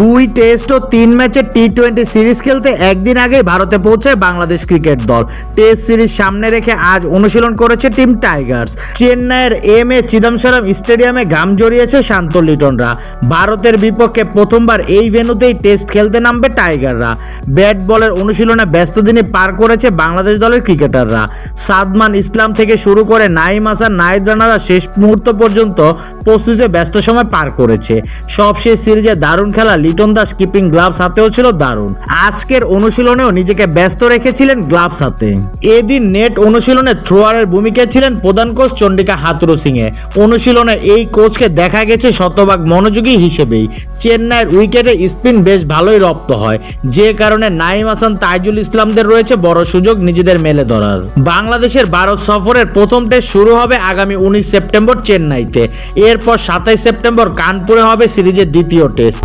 দুই টেস্ট ও 3 ম্যাচের টি-20 সিরিজ খেলতে একদিন আগে ভারতে পৌঁছায় বাংলাদেশ ক্রিকেট দল। টেস্ট সিরিজ সামনে রেখে আজ অনুশীলন করেছে টিম টাইগার্স। চেন্নাইয়ের এম.এ চিদম্বরম স্টেডিয়ামে ঘাম জড়িয়েছে শান্ত লিটনরা। ভারতের বিপক্ষে প্রথমবার এই ভেন্যুতেই টেস্ট খেলতে নামবে টাইগাররা। ব্যাট বলের অনুশীলনে ব্যস্ত দিনে পার করেছে বাংলাদেশ দলের ক্রিকেটাররা। সাদমান ইসলাম থেকে শুরু করে নাঈম হাসান, নাহিদ রানারা শেষ মুহূর্ত পর্যন্ত প্রস্তুতিতে ব্যস্ত সময় পার করেছে। সবশেষ সিরিজে দারুণ খেলা লিটন দাস কিপিং গ্লাভস হাতেও ছিল দারুণ। আজকের অনুশীলনেও নিজেকে ব্যস্ত রেখেছিলেন গ্লাভস হাতে। এদিন নেট অনুশীলনে থ্রোয়ারের ভূমিকায় ছিলেন প্রধান কোচ চন্ডিকা হাথুরু সিংহে। অনুশীলনে এই কোচকে দেখা গেছে শতভাগ মনোযোগী হিসেবেই। চেন্নাইয়ের উইকেটে স্পিন বেশ ভালোই রপ্ত হয়, যে কারণে নাঈম হাসান, তাইজুল ইসলামদের রয়েছে বড় সুযোগ নিজেদের মেলে ধরার। বাংলাদেশের ভারত সফরের প্রথম টেস্ট শুরু হবে আগামী 19 সেপ্টেম্বর চেন্নাইতে। এরপর 27 সেপ্টেম্বর কানপুরে হবে সিরিজের দ্বিতীয় টেস্ট।